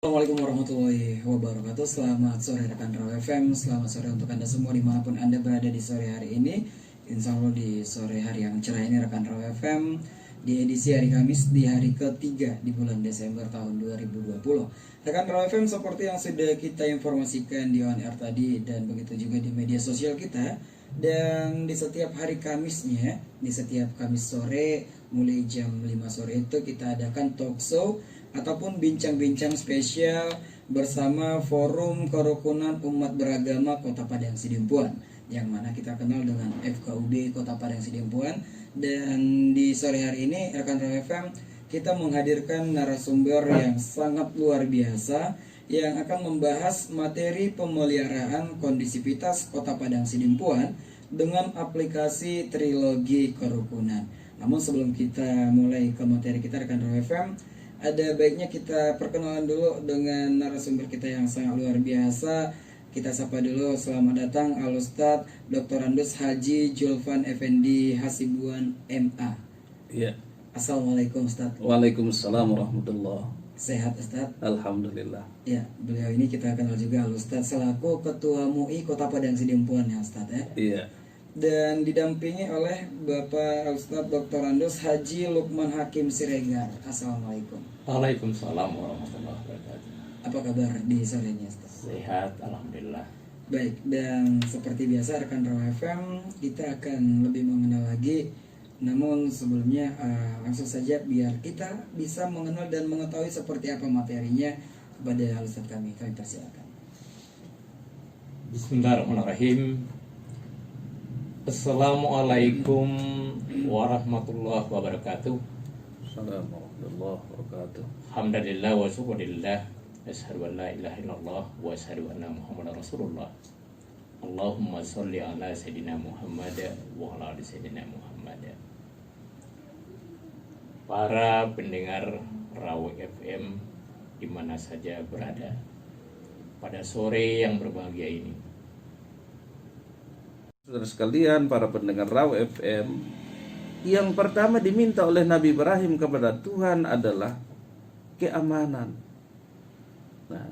Assalamualaikum warahmatullahi wabarakatuh. Selamat sore rekan Raw FM. Selamat sore untuk Anda semua dimanapun Anda berada di sore hari ini. Insya Allah di sore hari yang cerah ini rekan Raw FM, di edisi hari Kamis di hari ketiga di bulan Desember tahun 2020. Rekan Raw FM, seperti yang sudah kita informasikan di on air tadi dan begitu juga di media sosial kita, dan di setiap hari Kamisnya, di setiap Kamis sore mulai jam 5 sore itu kita adakan talk show ataupun bincang-bincang spesial bersama Forum Kerukunan Umat Beragama Kota Padang Sidempuan, yang mana kita kenal dengan FKUB Kota Padang Sidempuan. Dan di sore hari ini rekan Raw FM, kita menghadirkan narasumber yang sangat luar biasa yang akan membahas materi pemeliharaan kondisivitas Kota Padang Sidempuan dengan aplikasi Trilogi Kerukunan. Namun sebelum kita mulai ke materi kita rekan Raw FM, ada baiknya kita perkenalan dulu dengan narasumber kita yang sangat luar biasa. Kita sapa dulu, selamat datang Al Ustadz Dr. Andus Haji Julfan Effendi Hasibuan MA. Iya. Assalamualaikum Ustadz. Waalaikumsalam warahmatullahi. Sehat Ustadz? Alhamdulillah. Ya, beliau ini kita kenal juga Al Ustadz selaku Ketua MUI Kota Padang Sidempuan ya Ustadz ya. Iya. Dan didampingi oleh Bapak Ustadz Dr. Andus Haji Lukman Hakim Siregar. Assalamualaikum. Waalaikumsalam warahmatullahi wabarakatuh. Apa kabar di sore ini Ustadz? Sehat, alhamdulillah. Baik, dan seperti biasa rekan Raw FM, kita akan lebih mengenal lagi. Namun sebelumnya langsung saja biar kita bisa mengenal dan mengetahui seperti apa materinya kepada Ustadz kami persilakan. Bismillahirrahmanirrahim. Assalamualaikum warahmatullahi wabarakatuh. Assalamualaikum warahmatullahi wabarakatuh. Alhamdulillah wa syukurillah. Asyhadu an la ilaha illallah wa asyhadu anna Muhammadar Rasulullah. Allahumma sholli ala sayyidina Muhammad wa ala ali sayyidina Muhammad. Para pendengar Raw FM di mana saja berada pada sore yang berbahagia ini. Saudara sekalian, para pendengar Raw FM, yang pertama diminta oleh Nabi Ibrahim kepada Tuhan adalah keamanan. Nah,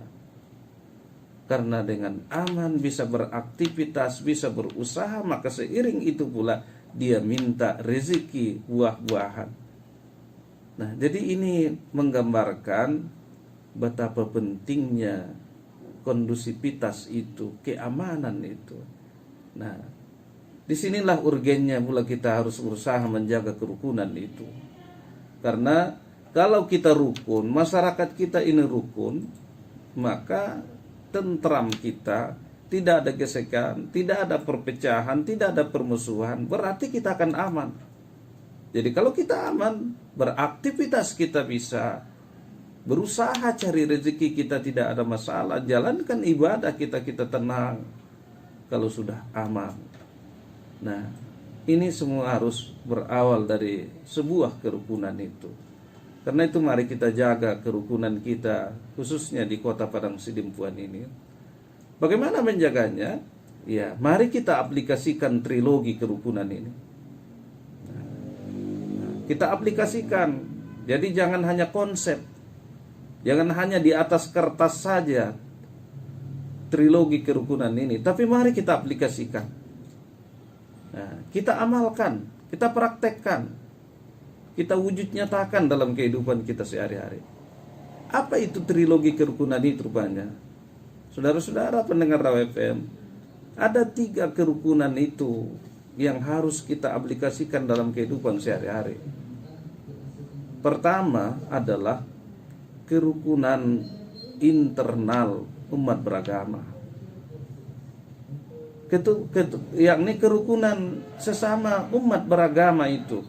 karena dengan aman bisa beraktivitas, bisa berusaha, maka seiring itu pula dia minta rezeki buah-buahan. Nah, jadi ini menggambarkan betapa pentingnya kondusivitas itu, keamanan itu. Nah, disinilah urgennya pula kita harus berusaha menjaga kerukunan itu. Karena kalau kita rukun, masyarakat kita ini rukun, maka tentram kita, tidak ada gesekan, tidak ada perpecahan, tidak ada permusuhan, berarti kita akan aman. Jadi kalau kita aman, beraktivitas kita bisa, berusaha cari rezeki kita tidak ada masalah, jalankan ibadah kita tenang kalau sudah aman. Nah, ini semua harus berawal dari sebuah kerukunan itu. Karena itu mari kita jaga kerukunan kita, khususnya di Kota Padang Sidempuan ini. Bagaimana menjaganya? Ya, mari kita aplikasikan trilogi kerukunan ini. Kita aplikasikan. Jadi jangan hanya konsep, jangan hanya di atas kertas saja trilogi kerukunan ini, tapi mari kita aplikasikan. Nah, kita amalkan, kita praktekkan, kita wujud nyatakan dalam kehidupan kita sehari-hari. Apa itu trilogi kerukunan itu rupanya? Saudara-saudara pendengar Raw FM, ada 3 kerukunan itu yang harus kita aplikasikan dalam kehidupan sehari-hari. Pertama adalah kerukunan internal umat beragama, yakni kerukunan sesama umat beragama itu.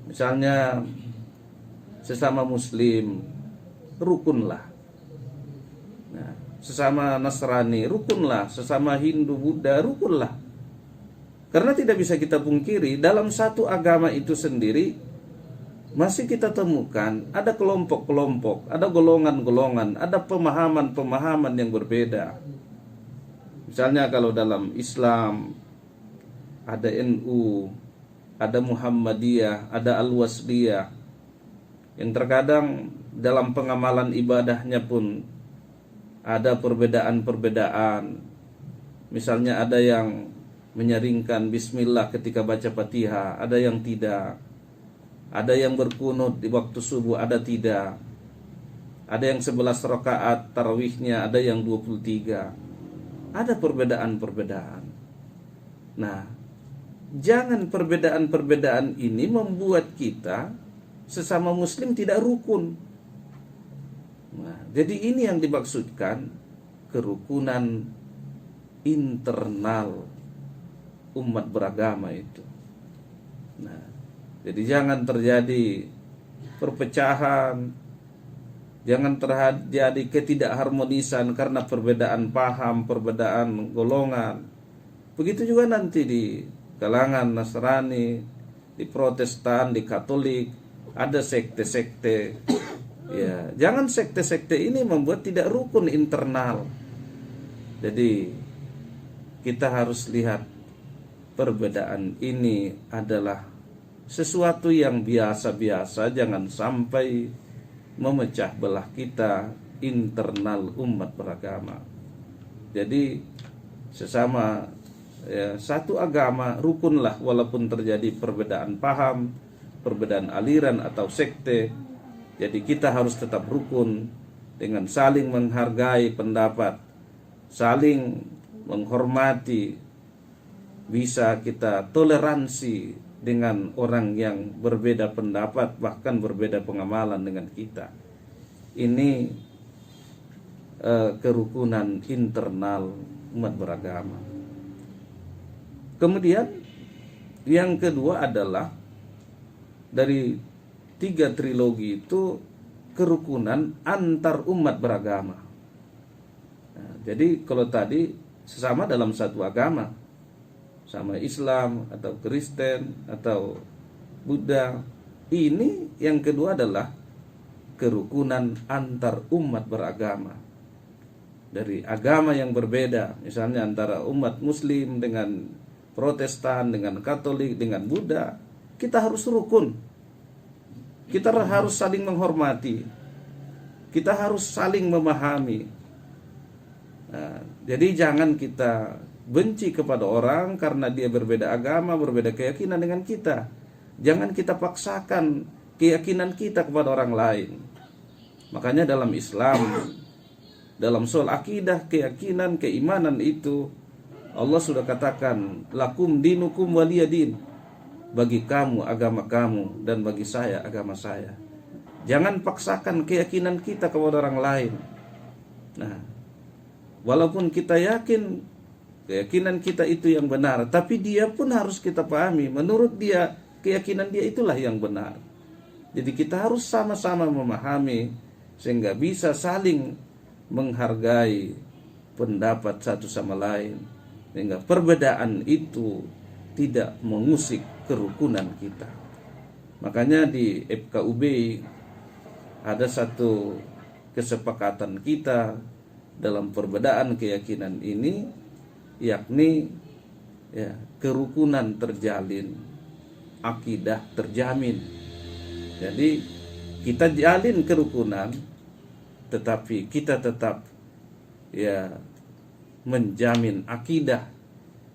Misalnya sesama Muslim, rukunlah. Nah, sesama Nasrani, rukunlah. Sesama Hindu, Buddha, rukunlah. Karena tidak bisa kita pungkiri, dalam satu agama itu sendiri masih kita temukan ada kelompok-kelompok, ada golongan-golongan, ada pemahaman-pemahaman yang berbeda. Misalnya kalau dalam Islam ada NU, ada Muhammadiyah, ada Al-Wasliyah, yang terkadang dalam pengamalan ibadahnya pun ada perbedaan-perbedaan. Misalnya ada yang menyeringkan bismillah ketika baca Fatihah, ada yang tidak. Ada yang berkunut di waktu subuh, ada tidak. Ada yang 11 rakaat tarawihnya, ada yang 23. Ada perbedaan-perbedaan. Nah, jangan perbedaan-perbedaan ini membuat kita sesama muslim tidak rukun. Nah, jadi ini yang dimaksudkan kerukunan internal umat beragama itu. Nah, jadi jangan terjadi perpecahan, jangan terjadi ketidakharmonisan karena perbedaan paham, perbedaan golongan. Begitu juga nanti di kalangan Nasrani, di Protestan, di Katolik, ada sekte-sekte. Ya, jangan sekte-sekte ini membuat tidak rukun internal. Jadi kita harus lihat perbedaan ini adalah sesuatu yang biasa-biasa, jangan sampai memecah belah kita internal umat beragama. Jadi sesama satu agama rukunlah walaupun terjadi perbedaan paham, perbedaan aliran atau sekte. Jadi kita harus tetap rukun dengan saling menghargai pendapat, saling menghormati, bisa kita toleransi dengan orang yang berbeda pendapat, bahkan berbeda pengamalan dengan kita. Ini kerukunan internal umat beragama. Kemudian yang kedua adalah dari 3 trilogi itu kerukunan antar umat beragama. Nah, jadi kalau tadi sesama dalam satu agama, sama Islam atau Kristen atau Buddha, ini yang kedua adalah kerukunan antar umat beragama. Dari agama yang berbeda, misalnya antara umat Muslim dengan Protestan, dengan Katolik, dengan Buddha, kita harus rukun. Kita harus saling menghormati. Kita harus saling memahami. Nah, jadi jangan kita benci kepada orang karena dia berbeda agama, berbeda keyakinan dengan kita. Jangan kita paksakan keyakinan kita kepada orang lain. Makanya dalam Islam, dalam soal akidah, keyakinan, keimanan itu Allah sudah katakan, lakum dinukum waliyadin. Bagi kamu agama kamu dan bagi saya agama saya. Jangan paksakan keyakinan kita kepada orang lain. Nah, walaupun kita yakin keyakinan kita itu yang benar, tapi dia pun harus kita pahami, menurut dia keyakinan dia itulah yang benar. Jadi kita harus sama-sama memahami sehingga bisa saling menghargai pendapat satu sama lain, sehingga perbedaan itu tidak mengusik kerukunan kita. Makanya di FKUB ada satu kesepakatan kita dalam perbedaan keyakinan ini, yakni kerukunan terjalin, akidah terjamin. Jadi kita jalin kerukunan, tetapi kita tetap menjamin akidah,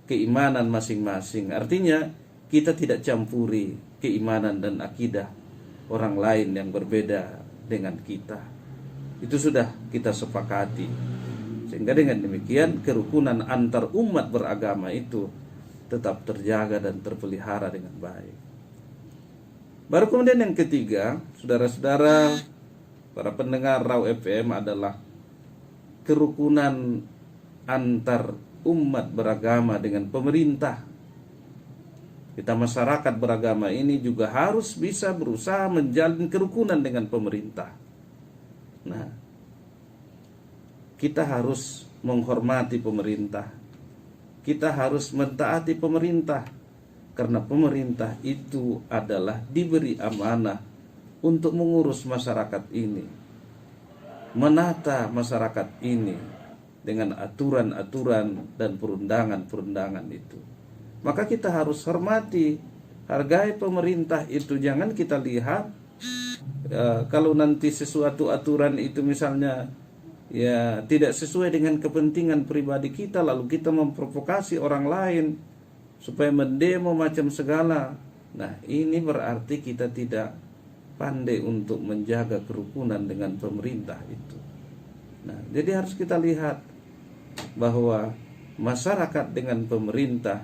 keimanan masing-masing. Artinya kita tidak campuri keimanan dan akidah orang lain yang berbeda dengan kita. Itu sudah kita sepakati. Sehingga dengan demikian kerukunan antar umat beragama itu tetap terjaga dan terpelihara dengan baik. Baru kemudian yang ketiga, saudara-saudara, para pendengar Raw FM, adalah kerukunan antar umat beragama dengan pemerintah. Kita masyarakat beragama ini juga harus bisa berusaha menjalin kerukunan dengan pemerintah. Nah, kita harus menghormati pemerintah. Kita harus mentaati pemerintah, karena pemerintah itu adalah diberi amanah untuk mengurus masyarakat ini, menata masyarakat ini dengan aturan-aturan dan perundangan-perundangan itu. Maka kita harus hormati, hargai pemerintah itu. Jangan kita lihat kalau nanti sesuatu aturan itu misalnya ya tidak sesuai dengan kepentingan pribadi kita, lalu kita memprovokasi orang lain supaya mendemo macam segala, nah ini berarti kita tidak pandai untuk menjaga kerukunan dengan pemerintah itu. Nah, jadi harus kita lihat bahwa masyarakat dengan pemerintah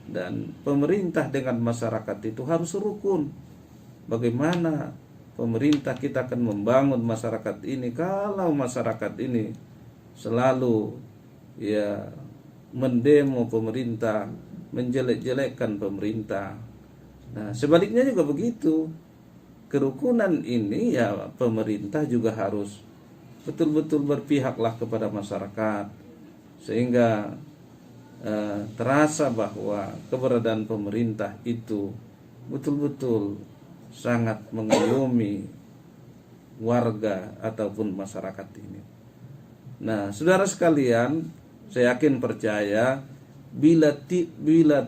dan pemerintah dengan masyarakat itu harus rukun. Bagaimana pemerintah kita akan membangun masyarakat ini kalau masyarakat ini selalu ya mendemo pemerintah, menjelek-jelekkan pemerintah. Nah, sebaliknya juga begitu. Kerukunan ini ya pemerintah juga harus betul-betul berpihaklah kepada masyarakat sehingga terasa bahwa keberadaan pemerintah itu betul-betul sangat mengayomi warga ataupun masyarakat ini. Nah, saudara sekalian, saya yakin percaya bila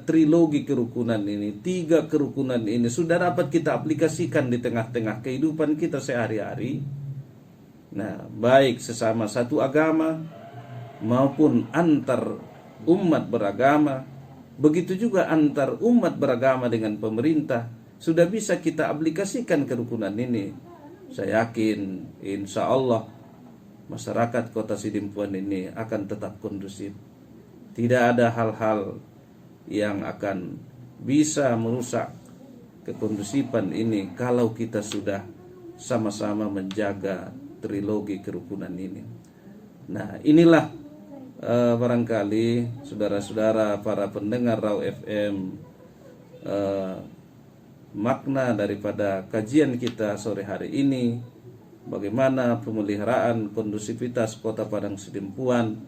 trilogi kerukunan ini, 3 kerukunan ini sudah dapat kita aplikasikan di tengah-tengah kehidupan kita sehari-hari. Nah, baik sesama satu agama maupun antar umat beragama, begitu juga antar umat beragama dengan pemerintah, sudah bisa kita aplikasikan kerukunan ini. Saya yakin insya Allah masyarakat Kota Sidimpuan ini akan tetap kondusif. Tidak ada hal-hal yang akan bisa merusak kekondusifan ini kalau kita sudah sama-sama menjaga trilogi kerukunan ini. Nah, inilah barangkali saudara-saudara para pendengar Raw FM makna daripada kajian kita sore hari ini, bagaimana pemeliharaan kondusivitas Kota Padang Sidimpuan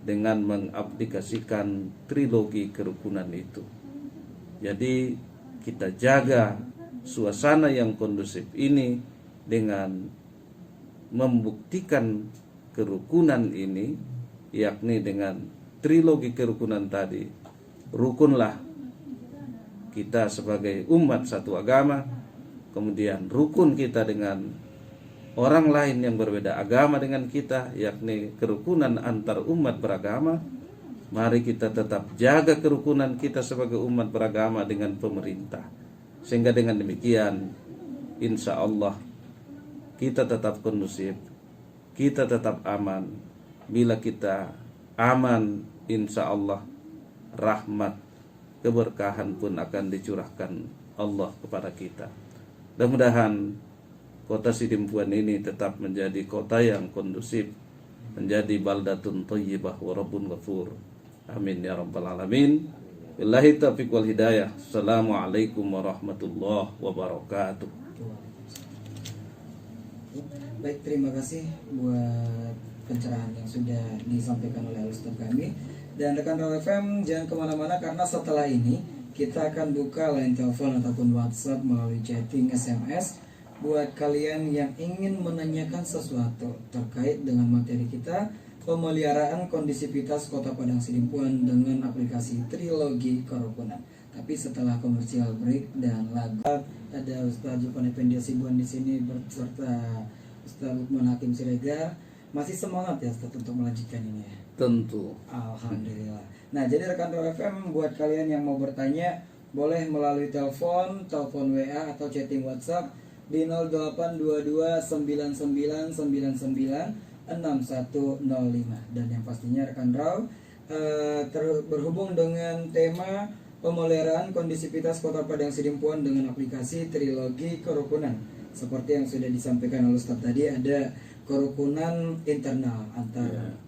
dengan mengaplikasikan trilogi kerukunan itu. Jadi kita jaga suasana yang kondusif ini dengan membuktikan kerukunan ini, yakni dengan trilogi kerukunan tadi. Rukunlah kita sebagai umat satu agama, kemudian rukun kita dengan orang lain yang berbeda agama dengan kita, yakni kerukunan antar umat beragama. Mari kita tetap jaga kerukunan kita sebagai umat beragama dengan pemerintah, sehingga dengan demikian insya Allah kita tetap kondusif, kita tetap aman. Bila kita aman, insya Allah rahmat keberkahan pun akan dicurahkan Allah kepada kita. Mudah-mudahan Kota Sidimpuan ini tetap menjadi kota yang kondusif, menjadi baldatun thayyibah wa rabbun ghafur. Amin ya rabbal alamin. Billahi taufiq wal hidayah. Assalamualaikum warahmatullahi wabarakatuh. Baik, terima kasih buat pencerahan yang sudah disampaikan oleh Ustaz kami. Dan rekan Raw FM, jangan kemana-mana karena setelah ini kita akan buka line telepon ataupun WhatsApp melalui chatting SMS buat kalian yang ingin menanyakan sesuatu terkait dengan materi kita, pemeliharaan kondisivitas Kota Padang Sidimpuan dengan aplikasi trilogi kerukunan. Tapi setelah komersial break dan lagu, ada Ustaz Julpan Effendi Hasibuan di sini beserta Ustaz Lukman Hakim Siregar. Masih semangat ya Ustaz untuk melanjutkan ini ya? Tentu. Alhamdulillah. Nah, jadi rekan Raw FM, buat kalian yang mau bertanya boleh melalui telepon WA atau chatting WhatsApp di 082299996105. Dan yang pastinya rekan Raw berhubung dengan tema pemeliharaan kondisivitas Kota Padang Sidimpuan dengan aplikasi trilogi kerukunan. Seperti yang sudah disampaikan oleh Ustaz tadi, ada kerukunan internal antar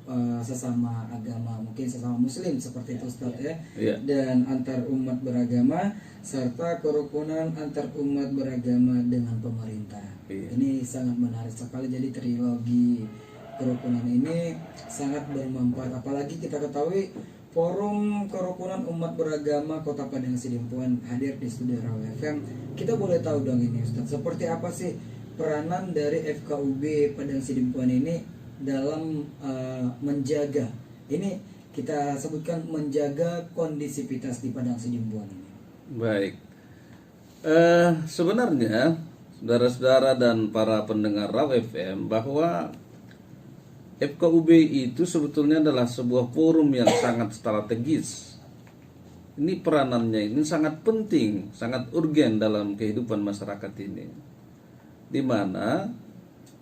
sesama agama, mungkin sesama muslim seperti itu Ustaz ya. Dan antar umat beragama, serta kerukunan antar umat beragama dengan pemerintah. Ini sangat menarik sekali. Jadi trilogi kerukunan ini sangat bermanfaat, apalagi kita ketahui Forum Kerukunan Umat Beragama Kota Padang Sidimpuan hadir di studio Raw FM. Kita boleh tahu dong ini Ustaz, seperti apa sih peranan dari FKUB Padang Sidimpuan ini dalam menjaga, ini kita sebutkan menjaga kondisivitas di Padang Sidimpuan ini? Baik, sebenarnya saudara-saudara dan para pendengar Raw FM, bahwa FKUB itu sebetulnya adalah sebuah forum yang sangat strategis. Ini peranannya ini sangat penting, sangat urgen dalam kehidupan masyarakat ini. Di mana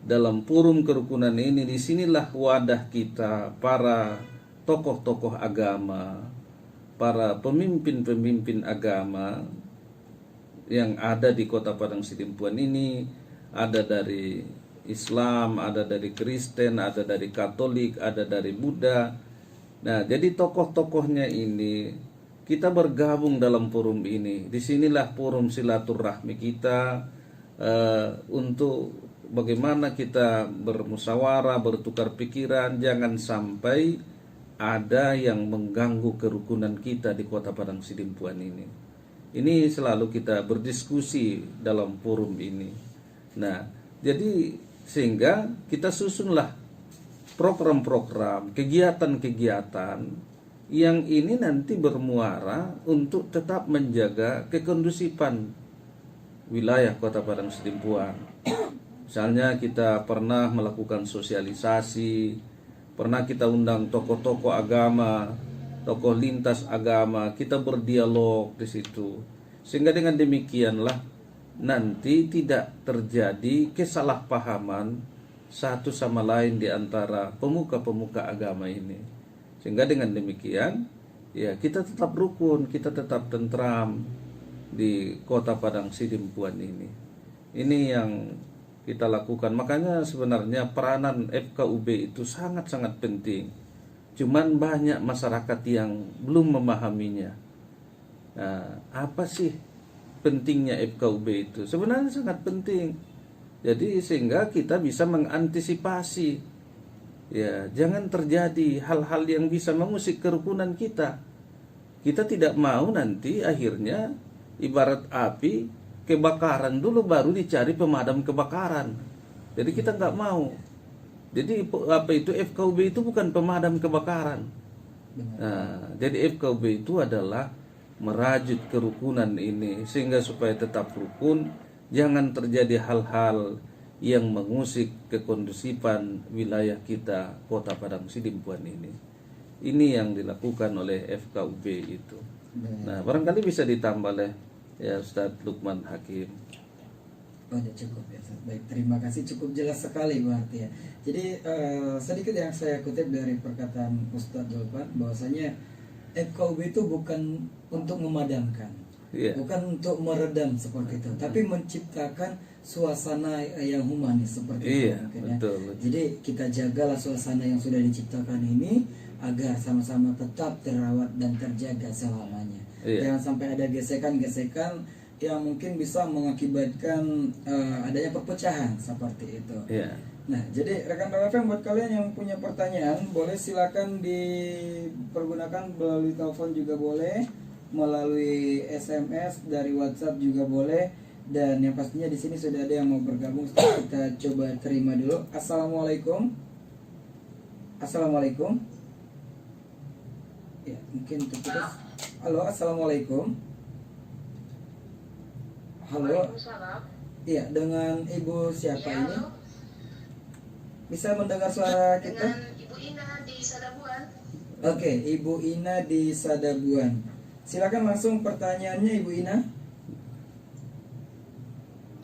dalam forum kerukunan ini, disinilah wadah kita, para tokoh-tokoh agama, para pemimpin-pemimpin agama yang ada di Kota Padang Sidimpuan ini, ada dari Islam, ada dari Kristen, ada dari Katolik, ada dari Buddha. Nah, jadi tokoh-tokohnya ini kita bergabung dalam forum ini. Disinilah forum silaturahmi kita untuk bagaimana kita bermusyawarah, bertukar pikiran, jangan sampai ada yang mengganggu kerukunan kita di Kota Padang Sidimpuan ini. Ini selalu kita berdiskusi dalam forum ini. Nah, jadi sehingga kita susunlah program-program, kegiatan-kegiatan yang ini nanti bermuara untuk tetap menjaga kekondusifan wilayah Kota Padang Sidimpuan. Misalnya kita pernah melakukan sosialisasi, pernah kita undang tokoh-tokoh agama, tokoh lintas agama, kita berdialog di situ. Sehingga dengan demikianlah nanti tidak terjadi kesalahpahaman satu sama lain di antara pemuka-pemuka agama ini. Sehingga dengan demikian ya kita tetap rukun, kita tetap tentram di Kota Padang Sidimpuan ini. Ini yang kita lakukan. Makanya sebenarnya peranan FKUB itu sangat-sangat penting. Cuman banyak masyarakat yang belum memahaminya. Nah, apa sih pentingnya FKUB itu? Sebenarnya sangat penting. Jadi sehingga kita bisa mengantisipasi, ya, jangan terjadi hal-hal yang bisa mengusik kerukunan kita. Kita tidak mau nanti akhirnya ibarat api kebakaran dulu baru dicari pemadam kebakaran. Jadi kita nggak mau. Jadi apa itu FKUB itu bukan pemadam kebakaran. Nah, jadi FKUB itu adalah merajut kerukunan ini sehingga supaya tetap rukun, jangan terjadi hal-hal yang mengusik kekondusifan wilayah kita Kota Padang Sidimpuan ini. Ini yang dilakukan oleh FKUB itu. Nah, barangkali bisa ditambah oleh ya Ustadz Lukman Hakim. Oh, ya cukup ya. Baik, terima kasih, cukup jelas sekali berarti ya. Jadi sedikit yang saya kutip dari perkataan Ustadz Lukman bahwasanya FKUB itu bukan untuk memadamkan, bukan untuk meredam seperti itu, tapi menciptakan suasana yang humanis seperti itu. Betul. Jadi kita jagalah suasana yang sudah diciptakan ini agar sama-sama tetap terawat dan terjaga selamanya. Jangan sampai ada gesekan-gesekan yang mungkin bisa mengakibatkan adanya perpecahan seperti itu. Nah, jadi rekan RFM, buat kalian yang punya pertanyaan, boleh silakan dipergunakan melalui telepon juga boleh, melalui SMS dari WhatsApp juga boleh, dan yang pastinya di sini sudah ada yang mau bergabung. Kita coba terima dulu. Assalamualaikum. Assalamualaikum. Ya, mungkin terputus. Halo, assalamualaikum. Halo. Iya, dengan Ibu siapa ini? Bisa mendengar suara kita? Dengan Ibu Ina di Sadabuan. Oke, Ibu Ina di Sadabuan. Silakan langsung pertanyaannya, Ibu Ina.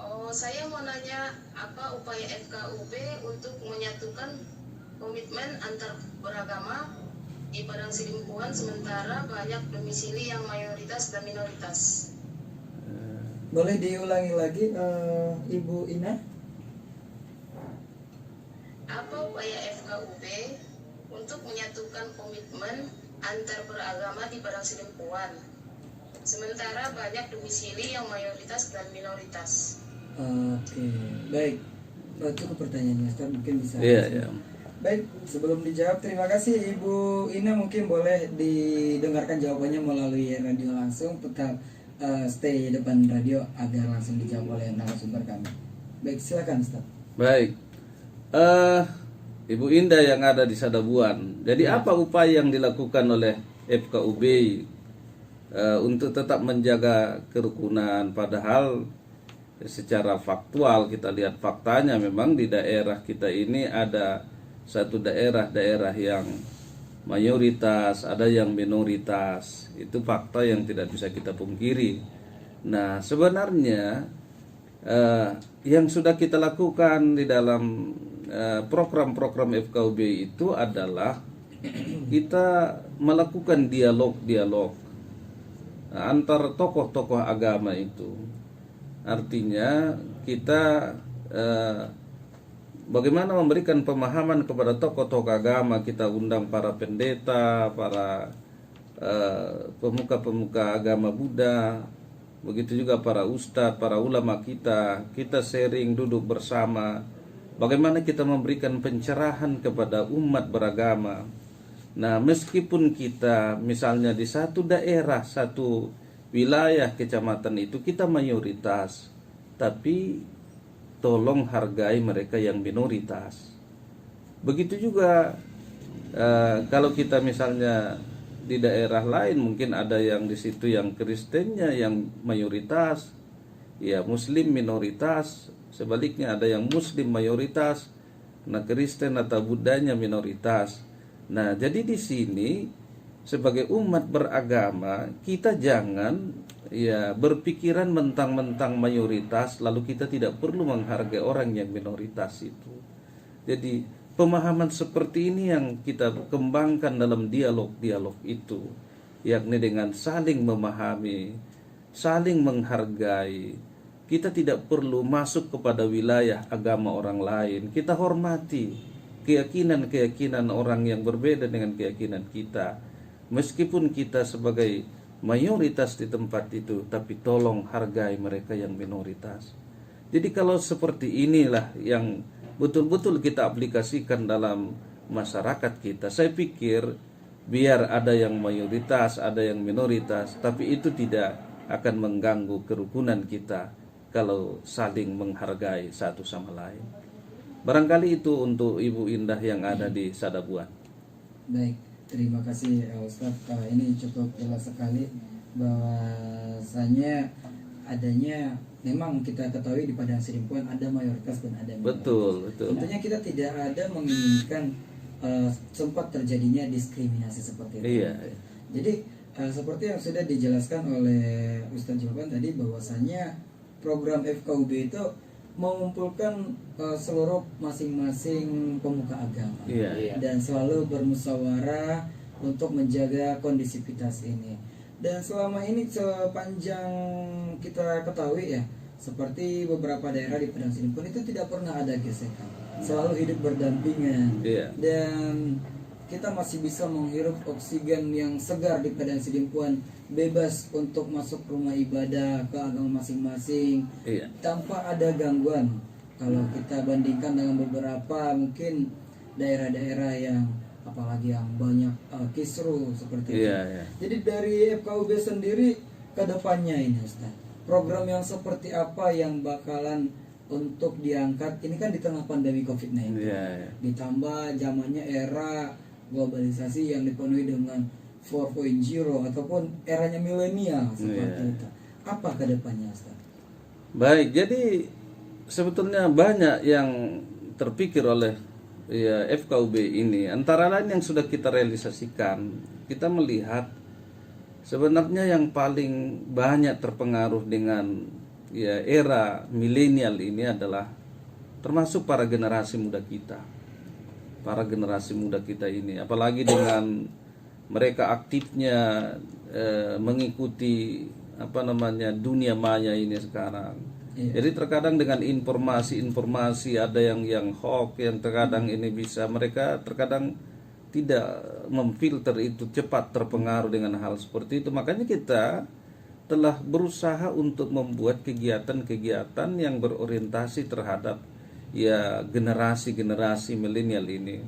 Oh, saya mau nanya apa upaya FKUB untuk menyatukan komitmen antar beragama di Padang Sidimpuan sementara banyak domisili yang mayoritas dan minoritas. Boleh diulangi lagi, Ibu Ina? Apa upaya FKUB untuk menyatukan komitmen antar beragama di Padang Sidimpuan sementara banyak domisili yang mayoritas dan minoritas? Oke, baik. Cukup pertanyaannya, Ustaz, mungkin bisa. Iya. Baik, sebelum dijawab, terima kasih Ibu Ina. Mungkin boleh didengarkan jawabannya melalui radio langsung. Tetap stay depan radio agar langsung dijawab oleh narasumber kami. Baik, silakan Ustaz. Baik. Ibu Indah yang ada di Sadabuan. Jadi apa upaya yang dilakukan oleh FKUB untuk tetap menjaga kerukunan, padahal secara faktual kita lihat faktanya memang di daerah kita ini ada satu daerah yang mayoritas, ada yang minoritas. Itu fakta yang tidak bisa kita pungkiri. Nah, sebenarnya yang sudah kita lakukan di dalam program-program FKUB itu adalah kita melakukan dialog antar tokoh-tokoh agama itu. Artinya kita bagaimana memberikan pemahaman kepada tokoh-tokoh agama. Kita undang para pendeta, para pemuka-pemuka agama Buddha, begitu juga para ustadz, para ulama kita sharing, duduk bersama. Bagaimana kita memberikan pencerahan kepada umat beragama. Nah, meskipun kita misalnya di satu daerah, satu wilayah kecamatan itu kita mayoritas, tapi tolong hargai mereka yang minoritas. Begitu juga kalau kita misalnya di daerah lain, mungkin ada yang di situ yang Kristennya yang mayoritas, ya Muslim minoritas. Sebaliknya ada yang Muslim mayoritas, nah Kristen atau Buddhanya minoritas. Nah, jadi di sini sebagai umat beragama kita jangan ya berpikiran mentang-mentang mayoritas lalu kita tidak perlu menghargai orang yang minoritas itu. Jadi pemahaman seperti ini yang kita kembangkan dalam dialog-dialog itu, yakni dengan saling memahami, saling menghargai. Kita tidak perlu masuk kepada wilayah agama orang lain. Kita hormati keyakinan-keyakinan orang yang berbeda dengan keyakinan kita. Meskipun kita sebagai mayoritas di tempat itu, tapi tolong hargai mereka yang minoritas. Jadi kalau seperti inilah yang betul-betul kita aplikasikan dalam masyarakat kita, saya pikir biar ada yang mayoritas, ada yang minoritas, tapi itu tidak akan mengganggu kerukunan kita kalau saling menghargai satu sama lain. Barangkali itu untuk Ibu Indah yang ada di Sadabuan. Baik, terima kasih Ustadz. Ini cukup jelas sekali bahwasanya adanya, memang kita ketahui di Padang Sidimpuan ada mayoritas dan ada minoritas. Betul. Tentunya kita tidak ada menginginkan sempat terjadinya diskriminasi seperti itu. Iya. Jadi seperti yang sudah dijelaskan oleh Ustadz Julpan tadi, bahwasanya program FKUB itu mengumpulkan seluruh masing-masing pemuka agama, dan selalu bermusyawarah untuk menjaga kondisivitas ini. Dan selama ini sepanjang kita ketahui ya, seperti beberapa daerah di Padang Sidimpuan itu tidak pernah ada gesekan, selalu hidup berdampingan, dan kita masih bisa menghirup oksigen yang segar di Padang Sidimpuan, bebas untuk masuk rumah ibadah ke agama masing-masing tanpa ada gangguan. Kalau kita bandingkan dengan beberapa mungkin daerah-daerah yang apalagi yang banyak kisruh seperti itu. Jadi dari FKUB sendiri ke depannya ini Ustaz, program yang seperti apa yang bakalan untuk diangkat? Ini kan di tengah pandemi COVID-19, ditambah zamannya era globalisasi yang dipenuhi dengan 4.0 ataupun eranya milenial seperti itu. Apa ke depannya Ustaz? Baik, jadi sebetulnya banyak yang terpikir oleh FKUB ini. Antara lain yang sudah kita realisasikan, kita melihat sebenarnya yang paling banyak terpengaruh dengan era milenial ini adalah termasuk para generasi muda kita. Para generasi muda kita ini, apalagi dengan mereka aktifnya mengikuti dunia maya ini sekarang. Jadi terkadang dengan informasi-informasi ada yang hoax, yang terkadang ini bisa mereka terkadang tidak memfilter itu, cepat terpengaruh dengan hal seperti itu. Makanya kita telah berusaha untuk membuat kegiatan-kegiatan yang berorientasi terhadap generasi-generasi milenial ini.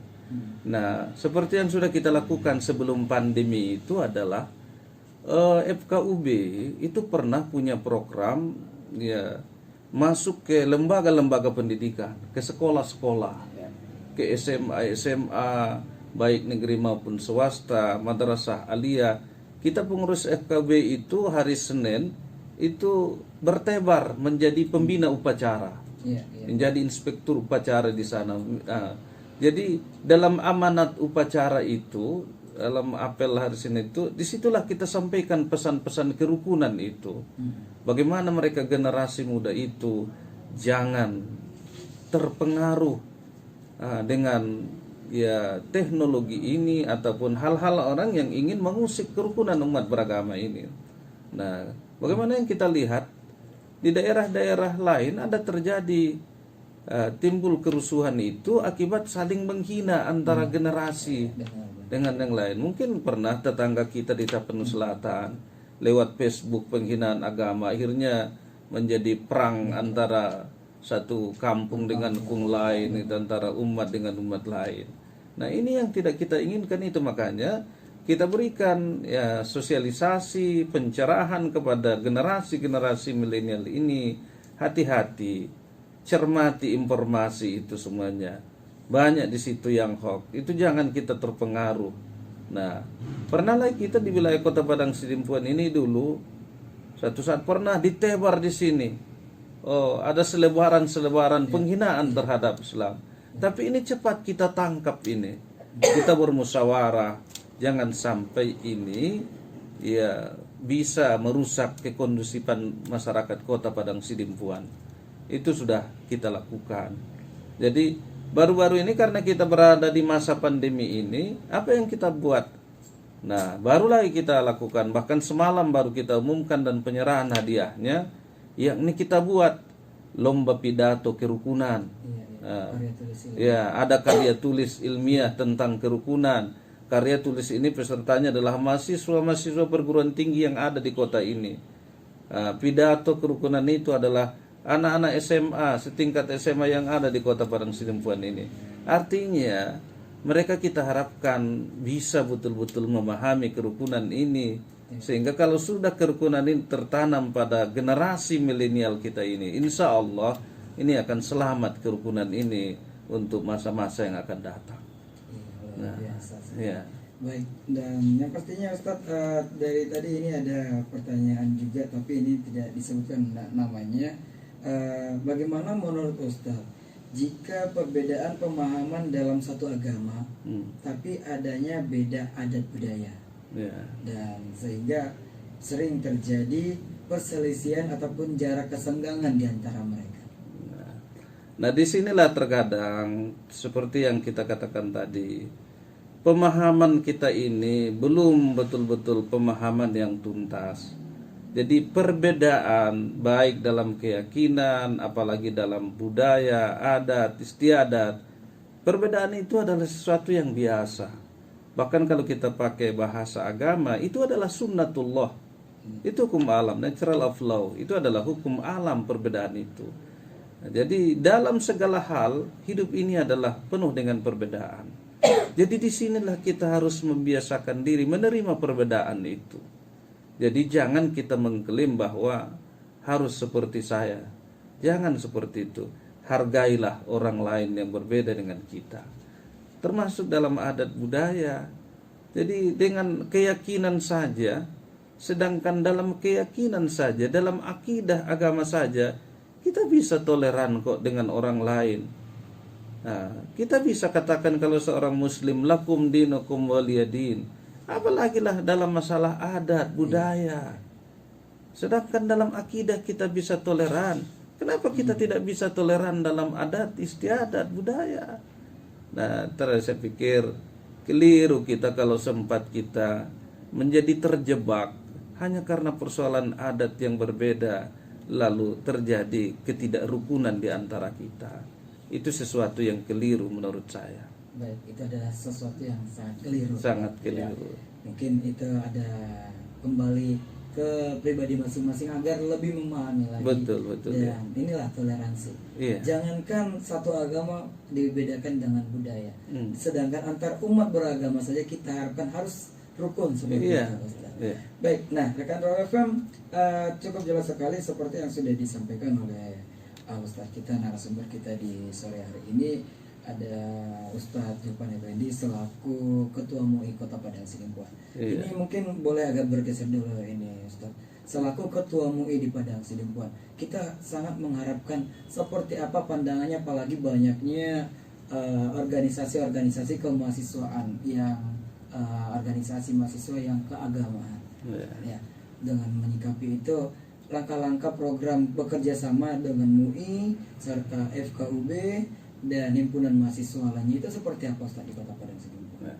Nah, seperti yang sudah kita lakukan sebelum pandemi itu adalah FKUB itu pernah punya program masuk ke lembaga-lembaga pendidikan, ke sekolah-sekolah, ke SMA, baik negeri maupun swasta, madrasah aliyah. Kita pengurus FKUB itu hari Senin itu bertebar menjadi pembina upacara, Iya. menjadi inspektur upacara di sana. Nah, jadi dalam amanat upacara itu, dalam apel hari Senin itu, disitulah kita sampaikan pesan-pesan kerukunan itu. Bagaimana mereka generasi muda itu jangan terpengaruh dengan ya teknologi ini ataupun hal-hal orang yang ingin mengusik kerukunan umat beragama ini. Nah, bagaimana yang kita lihat di daerah-daerah lain ada terjadi timbul kerusuhan itu akibat saling menghina antara generasi dengan yang lain. Mungkin pernah tetangga kita di Tapanuli Selatan lewat Facebook penghinaan agama, akhirnya menjadi perang antara satu kampung dengan kampung lain, itu antara umat dengan umat lain. Nah, ini yang tidak kita inginkan, itu makanya kita berikan ya sosialisasi, pencerahan kepada generasi-generasi milenial ini, hati-hati, cermati informasi itu semuanya. Banyak di situ yang hoax. Itu jangan kita terpengaruh. Nah, pernah lagi kita di wilayah Kota Padang Sidimpuan ini dulu, satu saat pernah ditebar di sini. Oh, ada selebaran-selebaran penghinaan terhadap Islam. Tapi ini cepat kita tangkap ini. Kita bermusyawarah, jangan sampai ini ya bisa merusak kekondusifan masyarakat Kota Padang Sidimpuan. Itu sudah kita lakukan. Jadi baru-baru ini karena kita berada di masa pandemi ini, apa yang kita buat? Nah, baru lagi kita lakukan, bahkan semalam baru kita umumkan dan penyerahan hadiahnya, yakni kita buat lomba pidato kerukunan. Ya, ada karya tulis ilmiah tentang kerukunan. Karya tulis ini pesertanya adalah mahasiswa-mahasiswa perguruan tinggi yang ada di kota ini. Pidato kerukunan itu adalah anak-anak SMA, setingkat SMA yang ada di Kota Padang Sidimpuan ini. Artinya mereka kita harapkan bisa betul-betul memahami kerukunan ini, sehingga kalau sudah kerukunan ini tertanam pada generasi milenial kita ini, insya Allah ini akan selamat kerukunan ini untuk masa-masa yang akan datang. Luar biasa. Ya. Baik, dan yang pastinya Ustadz, dari tadi ini ada pertanyaan juga, tapi ini tidak disebutkan namanya. Bagaimana menurut Ustadz jika perbedaan pemahaman dalam satu agama, tapi adanya beda adat budaya, dan sehingga sering terjadi perselisihan ataupun jarak kesenggangan di antara mereka? Nah, disinilah terkadang seperti yang kita katakan tadi, pemahaman kita ini belum betul-betul pemahaman yang tuntas. Jadi perbedaan baik dalam keyakinan, apalagi dalam budaya, adat, istiadat, perbedaan itu adalah sesuatu yang biasa. Bahkan kalau kita pakai bahasa agama, itu adalah sunnatullah. Itu hukum alam, natural of law. Itu adalah hukum alam perbedaan itu. Nah, jadi dalam segala hal, hidup ini adalah penuh dengan perbedaan. Jadi disinilah kita harus membiasakan diri menerima perbedaan itu. Jadi jangan kita mengklaim bahwa harus seperti saya. Jangan seperti itu. Hargailah orang lain yang berbeda dengan kita. Termasuk dalam adat budaya. Jadi dengan keyakinan saja, sedangkan dalam keyakinan saja, dalam akidah agama saja, kita bisa toleran kok dengan orang lain. Nah, kita bisa katakan kalau seorang muslim, lakum dinukum waliyadin. Apalagi lah dalam masalah adat, budaya. Sedangkan dalam akidah kita bisa toleran. Kenapa kita tidak bisa toleran dalam adat, istiadat, budaya? Nah, terus saya pikir keliru kita kalau sempat kita menjadi terjebak hanya karena persoalan adat yang berbeda, lalu terjadi ketidakrukunan di antara kita. Itu sesuatu yang keliru menurut saya. Baik, itu adalah sesuatu yang sangat keliru. Sangat keliru. Ya, mungkin itu ada kembali ke pribadi masing-masing agar lebih memahami lagi. Betul. Dan inilah toleransi. Iya. Jangankan satu agama dibedakan dengan budaya. Sedangkan antar umat beragama saja kita harapkan harus rukun seperti itu, Ustaz. Iya. Baik, nah rekan Raw FM cukup jelas sekali seperti yang sudah disampaikan oleh Ustaz kita, narasumber kita di sore hari ini. Ada Ustadz Julpan Effendi selaku Ketua MUI Kota Padang Sidimpuan. Iya. Ini mungkin boleh agak bergeser dulu ini Ustadz. selaku Ketua MUI di Padang Sidempuan, kita sangat mengharapkan seperti apa pandangannya, apalagi banyaknya organisasi-organisasi kemahasiswaan yang organisasi mahasiswa yang keagamaan. Ya, dengan menyikapi itu, langkah-langkah program bekerja sama dengan MUI serta FKUB dan himpunan mahasiswa lainnya itu seperti apa Ustaz di Kota Padang Sidempuan?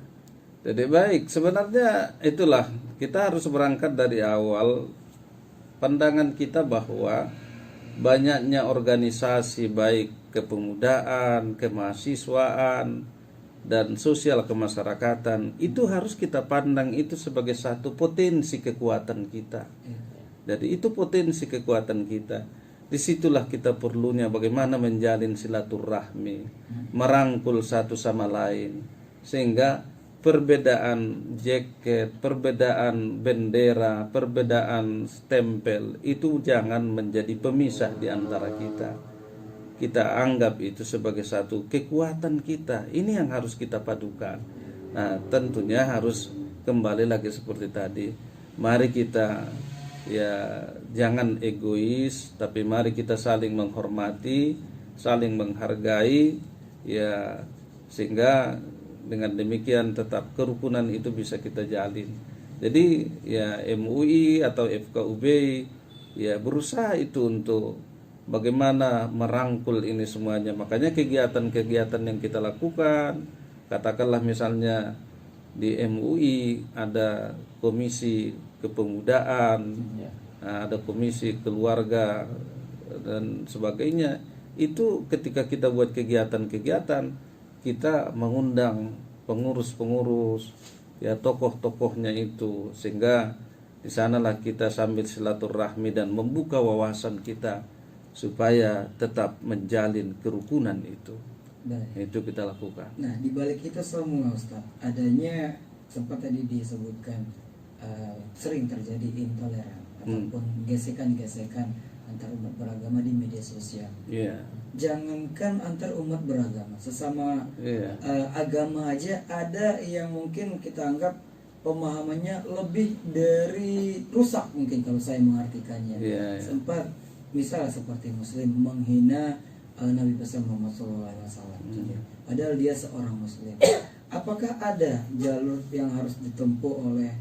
Jadi baik, sebenarnya itulah kita harus berangkat dari awal pandangan kita bahwa banyaknya organisasi baik kepemudaan, kemahasiswaan dan sosial kemasyarakatan itu harus kita pandang itu sebagai satu potensi kekuatan kita. Jadi itu potensi kekuatan kita. Disitulah kita perlunya bagaimana menjalin silaturahmi, merangkul satu sama lain, sehingga perbedaan jaket, perbedaan bendera, perbedaan stempel itu jangan menjadi pemisah di antara kita. Kita anggap itu sebagai satu kekuatan kita. Ini yang harus kita padukan. Nah, tentunya harus kembali lagi seperti tadi. Mari kita ya jangan egois, tapi mari kita saling menghormati, saling menghargai, ya sehingga dengan demikian tetap kerukunan itu bisa kita jalin. Jadi ya MUI atau FKUB ya berusaha itu untuk bagaimana merangkul ini semuanya. Makanya kegiatan-kegiatan yang kita lakukan, katakanlah misalnya di MUI ada komisi kepemudaan, ada komisi keluarga dan sebagainya. Itu ketika kita buat kegiatan-kegiatan, kita mengundang pengurus-pengurus, ya tokoh-tokohnya itu, sehingga di sanalah kita sambil silaturahmi dan membuka wawasan kita supaya tetap menjalin kerukunan itu. Baik. Itu kita lakukan. Nah, di balik itu semua Ustaz, adanya sempat tadi disebutkan sering terjadi intoleran ataupun gesekan-gesekan antar umat beragama di media sosial. Iya. Jangankan antar umat beragama, sesama agama aja ada yang mungkin kita anggap pemahamannya lebih dari rusak mungkin kalau saya mengartikannya. Sempat misal seperti Muslim menghina Nabi besar Muhammad SAW, padahal dia seorang Muslim. Apakah ada jalur yang harus ditempuh oleh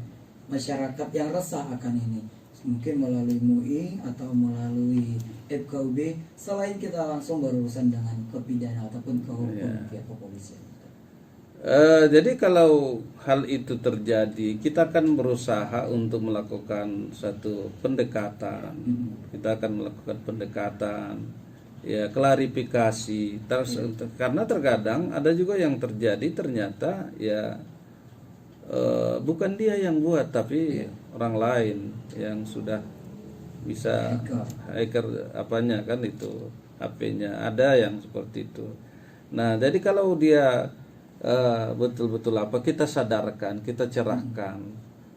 masyarakat yang resah akan ini? Mungkin melalui MUI atau melalui FKUB, selain kita langsung berurusan dengan kepidana ataupun kehukum pihak kepolisian. Jadi kalau hal itu terjadi, kita akan berusaha untuk melakukan satu pendekatan. Kita akan melakukan pendekatan, ya klarifikasi. Karena terkadang ada juga yang terjadi ternyata ya bukan dia yang buat, tapi orang lain yang sudah bisa hacker apanya kan itu HP-nya, ada yang seperti itu. Nah, jadi kalau dia betul-betul kita sadarkan, kita cerahkan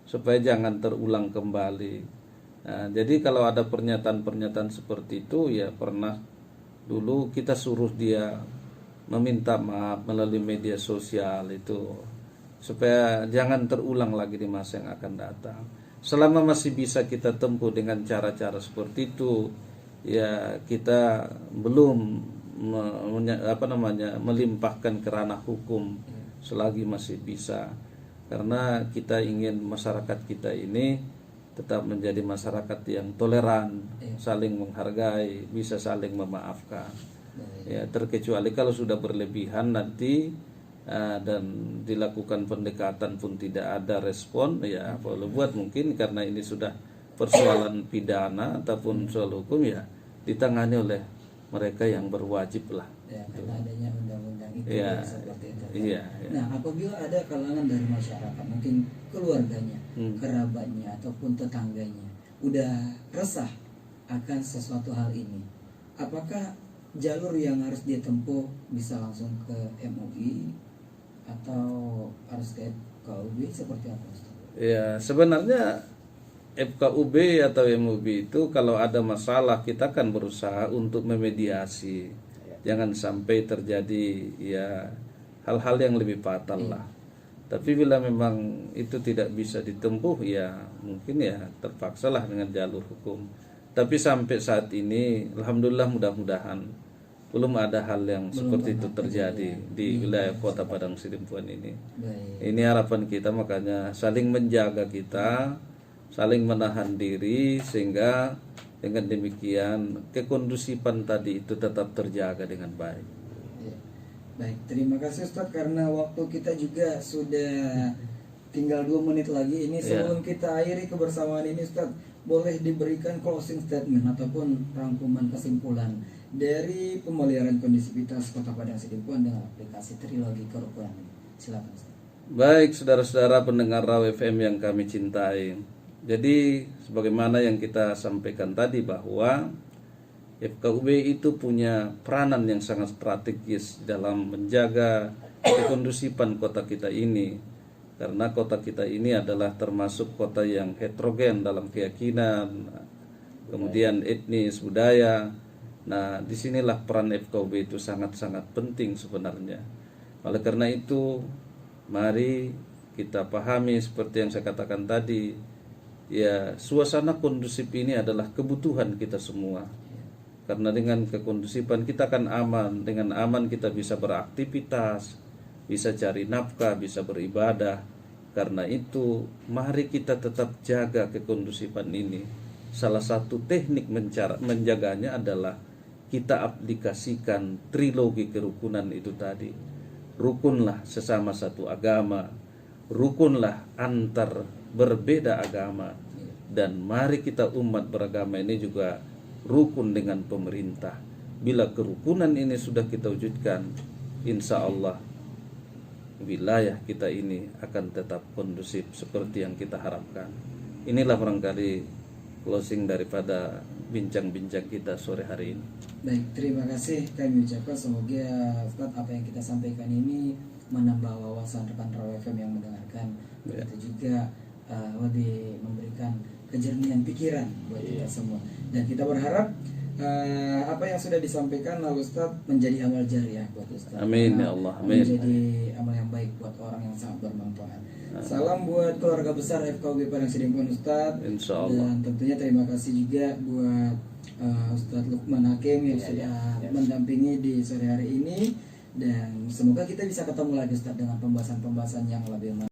supaya jangan terulang kembali. Nah, jadi kalau ada pernyataan-pernyataan seperti itu, ya pernah dulu kita suruh dia meminta maaf melalui media sosial itu supaya jangan terulang lagi di masa yang akan datang. Selama masih bisa kita tempuh dengan cara-cara seperti itu, ya kita belum melimpahkan ke ranah hukum selagi masih bisa, karena kita ingin masyarakat kita ini tetap menjadi masyarakat yang toleran, saling menghargai, bisa saling memaafkan. Ya, terkecuali kalau sudah berlebihan nanti dan dilakukan pendekatan pun tidak ada respon, ya kalau buat mungkin karena ini sudah persoalan pidana ataupun soal hukum, ya ditangani oleh mereka yang berwajib lah. Ya, karena adanya undang-undang itu seperti itu. Nah, apabila ada kalangan dari masyarakat, mungkin keluarganya, kerabatnya ataupun tetangganya udah resah akan sesuatu hal ini, apakah jalur yang harus dia tempuh bisa langsung ke MUI atau harus ke FKUB seperti apa? Ya, sebenarnya FKUB atau MUI itu kalau ada masalah kita akan berusaha untuk memediasi. Jangan sampai terjadi ya hal-hal yang lebih fatal lah. Tapi bila memang itu tidak bisa ditempuh, ya mungkin ya terpaksalah dengan jalur hukum. Tapi sampai saat ini, alhamdulillah, mudah-mudahan belum ada hal yang seperti itu terjadi di wilayah Kota Padang Sidempuan ini. Baik. Ini harapan kita, makanya saling menjaga kita, saling menahan diri, sehingga dengan demikian kekondusipan tadi itu tetap terjaga dengan baik. Ya. Baik, terima kasih Ustadz, karena waktu kita juga sudah tinggal 2 menit lagi ini. Sebelum kita akhiri kebersamaan ini Ustadz, boleh diberikan closing statement ataupun rangkuman kesimpulan dari pemeliharaan kondisivitas Kota Padang Sidempuan dengan aplikasi Trilogi Kerukunan ini. Silakan Ustadz. Baik, saudara-saudara pendengar Raw FM yang kami cintai. Jadi sebagaimana yang kita sampaikan tadi, bahwa FKUB itu punya peranan yang sangat strategis dalam menjaga kekondusipan kota kita ini. Karena kota kita ini adalah termasuk kota yang heterogen dalam keyakinan, kemudian etnis, budaya. Nah, disinilah peran FKUB itu sangat-sangat penting sebenarnya. Oleh karena itu, mari kita pahami seperti yang saya katakan tadi, ya, suasana kondusif ini adalah kebutuhan kita semua. Karena dengan kekondusifan kita akan aman, dengan aman kita bisa beraktivitas, bisa cari nafkah, bisa beribadah. Karena itu, mari kita tetap jaga kekondusifan ini. Salah satu teknik menjaganya adalah kita aplikasikan trilogi kerukunan itu tadi. Rukunlah sesama satu agama, rukunlah antar berbeda agama, dan mari kita umat beragama ini juga rukun dengan pemerintah. Bila kerukunan ini sudah kita wujudkan, insya Allah wilayah kita ini akan tetap kondusif seperti yang kita harapkan. Inilah barangkali closing daripada bincang-bincang kita sore hari ini. Baik, terima kasih kami ucapkan. Semoga Ustadz, apa yang kita sampaikan ini menambah wawasan rekan Raw FM yang mendengarkan. Begitu juga lebih memberikan kejernihan pikiran buat kita semua. Dan kita berharap apa yang sudah disampaikan oleh Ustadz menjadi amal jariah buat Ustadz. Amin ya Allah. Amin. Menjadi amal yang baik buat orang yang sangat bermanfaat. Salam buat keluarga besar FKUB Padang Sidempuan Ustadz. Insya Allah. Dan tentunya terima kasih juga buat Ustadz Lukman Hakim yang sudah mendampingi di sore hari ini. Dan semoga kita bisa ketemu lagi Ustadz dengan pembahasan-pembahasan yang lebih